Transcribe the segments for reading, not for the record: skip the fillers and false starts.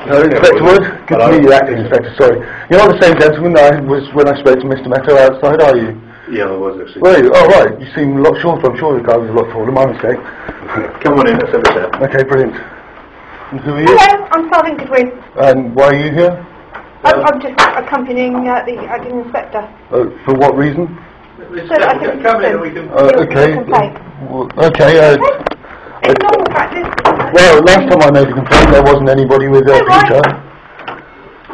No, Inspector Wood. Good to meet you, Acting Inspector. Sorry. You're not the same gentleman I was when I spoke to Mr. Meadow outside, are you? Yeah, I was actually. Were you? Oh, right. You seem a lot shorter. I'm sure the guy was a lot taller. My mistake. Come on in, let's have a chat. Okay, brilliant. And who are you? Hello, I'm Sergeant Goodwin. And why are you here? I'm just accompanying the acting inspector. For what reason? So that I can come in and we can... Okay. It's normal practice. Well, last time I made a complaint, there wasn't anybody with a Peter.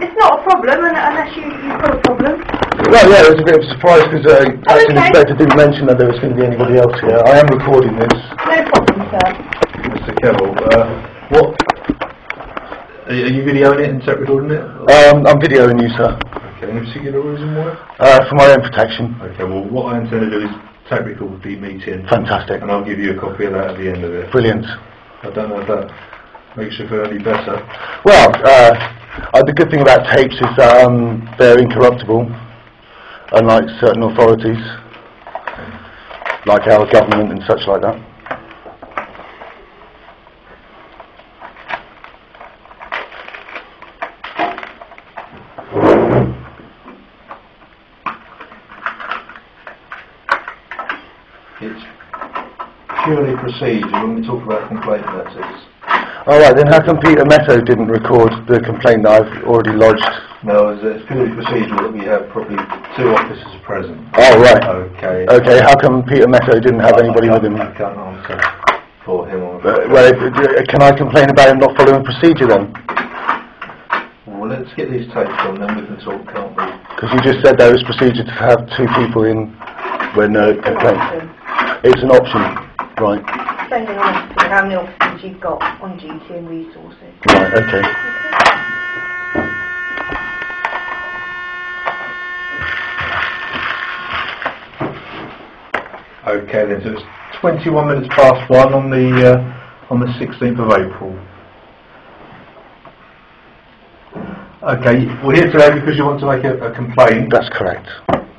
It's not a problem unless you've got a problem. Well, yeah, it was a bit of a surprise because Acting Inspector didn't mention that there was going to be anybody else here. I am recording this. No problem, sir. Mr. Kevill, what... Are you videoing it and tape recording it? I'm videoing you, sir. Okay, any particular reason why? For my own protection. Okay, well, what I intend to do is tape record the meeting. Fantastic. And I'll give you a copy of that at the end of it. Brilliant. I don't know if that makes you feel any better. Well, the good thing about tapes is that they're incorruptible, unlike certain authorities, like our government and such like that. It's purely procedural when we talk about complaint letters. Alright, then how come Peter Meadow didn't record the complaint that I've already lodged? No, it's purely procedural that we have probably 2 officers present. Oh, right. Okay. Okay, how come Peter Meadow didn't have anybody with him? I can't answer for him. Can I complain about him not following procedure then? Well, let's get these tapes on, then we can talk, can't we? Because you just said there was procedure to have 2 people in when complaint. It's an option, right. Depending on how many officers you've got on duty and resources. Right, okay. Okay then, so it's 21 minutes past 1 on the 16th of April. Okay, we're here today because you want to make a complaint. That's correct.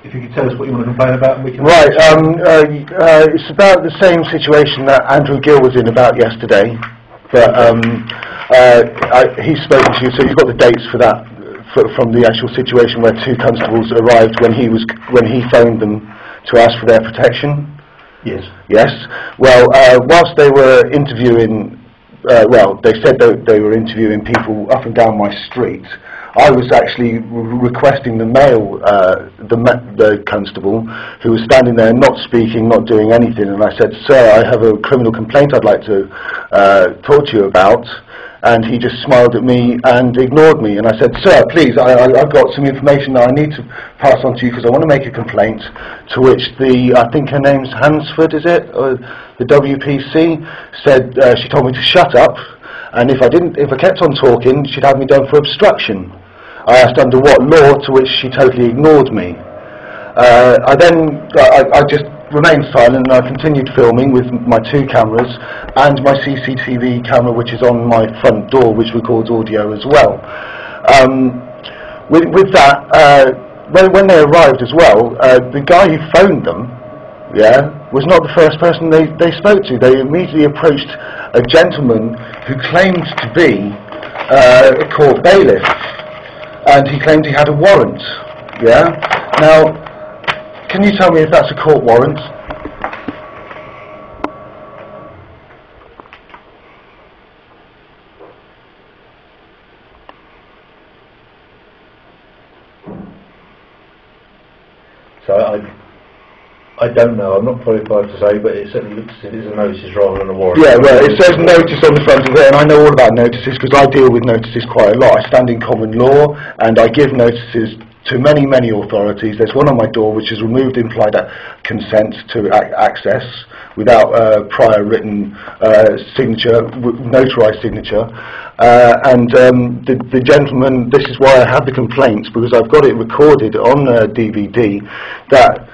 If you could tell us what you want to complain about, and we can... Right, it's about the same situation that Andrew Gill was in about yesterday, but he's spoken to you, so you've got the dates for that, from the actual situation where 2 constables arrived when he phoned them to ask for their protection. Yes. Yes. Well, whilst they were interviewing, they said that they were interviewing people up and down my street. I was actually requesting the male, the constable, who was standing there not speaking, not doing anything, and I said, "Sir, I have a criminal complaint I'd like to talk to you about." And he just smiled at me and ignored me. And I said, "Sir, please, I've got some information that I need to pass on to you because I want to make a complaint." To which I think her name's Hansford, is it? Or the WPC said, she told me to shut up, and if I kept on talking, she'd have me done for obstruction. I asked under what law, to which she totally ignored me. I just remained silent and I continued filming with my 2 cameras and my CCTV camera, which is on my front door, which records audio as well. With that, when they arrived as well, the guy who phoned them, was not the first person they spoke to. They immediately approached a gentleman who claimed to be a court bailiff, and he claimed he had a warrant. Now, can you tell me if that's a court warrant? So I don't know, I'm not qualified to say, but it certainly looks as if it's a notice rather than a warrant. Yeah, well, it says notice on the front of it, and I know all about notices because I deal with notices quite a lot. I stand in common law, and I give notices to many, many authorities. There's one on my door which has removed implied consent to access without prior written signature, notarized signature. The gentleman, this is why I have the complaints, because I've got it recorded on DVD, that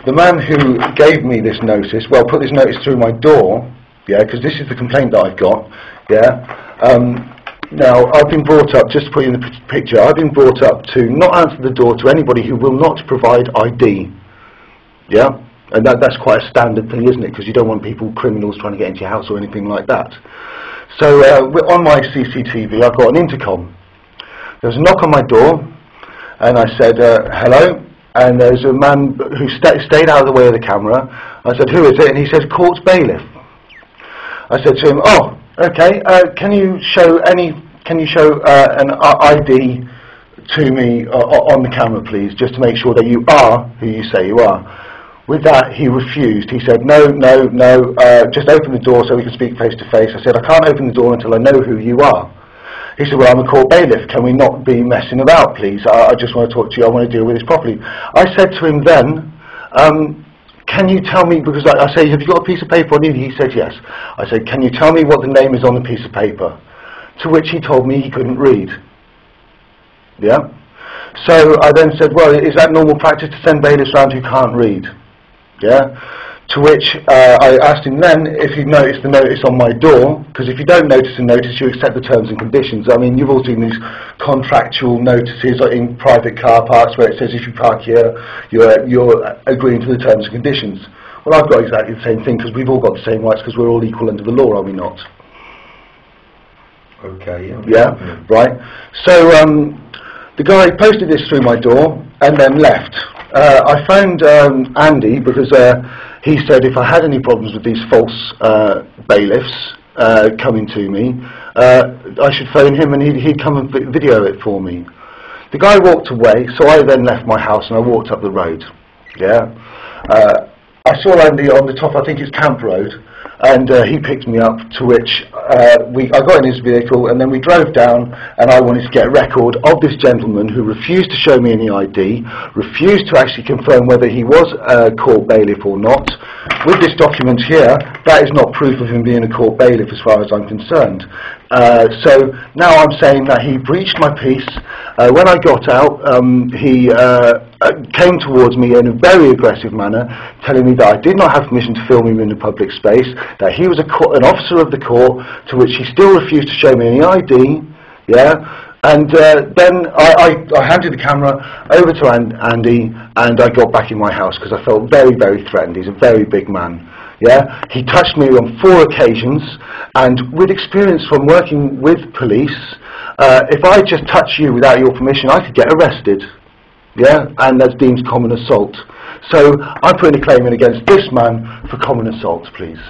the man who gave me this notice, put this notice through my door, because this is the complaint that I've got, now, I've been brought up, just to put you in the picture, I've been brought up to not answer the door to anybody who will not provide ID. And that's quite a standard thing, isn't it? Because you don't want criminals trying to get into your house or anything like that. So, on my CCTV, I've got an intercom. There was a knock on my door, and I said, hello, and there's a man who stayed out of the way of the camera. I said, who is it? And he said, Court Baliff. I said to him, oh, okay, can you show an ID to me on the camera, please, just to make sure that you are who you say you are. With that, he refused. He said, no, just open the door so we can speak face to face. I said, I can't open the door until I know who you are. He said, well, I'm a court bailiff. Can we not be messing about, please? I just want to talk to you. I want to deal with this properly. I said to him then, can you tell me, because I say, have you got a piece of paper on you? He said, yes. I said, can you tell me what the name is on the piece of paper? To which he told me he couldn't read. Yeah? So I then said, well, is that normal practice to send bailiffs around who can't read? Yeah? To which I asked him then if he'd noticed the notice on my door, because if you don't notice a notice, you accept the terms and conditions. I mean, you've all seen these contractual notices in private car parks where it says if you park here, you're agreeing to the terms and conditions. Well, I've got exactly the same thing, because we've all got the same rights, because we're all equal under the law, are we not? Okay, yeah. Yeah, right. So the guy posted this through my door and then left. I phoned Andy because he said if I had any problems with these false bailiffs coming to me, I should phone him and he'd come and video it for me. The guy walked away, so I then left my house and I walked up the road. Yeah, I saw Andy on the top, I think it's Camp Road, and he picked me up, to which I got in his vehicle and then we drove down, and I wanted to get a record of this gentleman who refused to show me any ID, refused to actually confirm whether he was a court bailiff or not. With this document here, that is not proof of him being a court bailiff as far as I'm concerned. So now I'm saying that he breached my peace. When I got out, he came towards me in a very aggressive manner, telling me that I did not have permission to film him in the public space, that he was an officer of the court, to which he still refused to show me any ID. Yeah, and then I handed the camera over to Andy, and I got back in my house because I felt very, very threatened. He's a very big man. Yeah, he touched me on 4 occasions, and with experience from working with police, if I just touch you without your permission, I could get arrested. Yeah, and that's deemed common assault. So I'm putting a claim in against this man for common assault, please.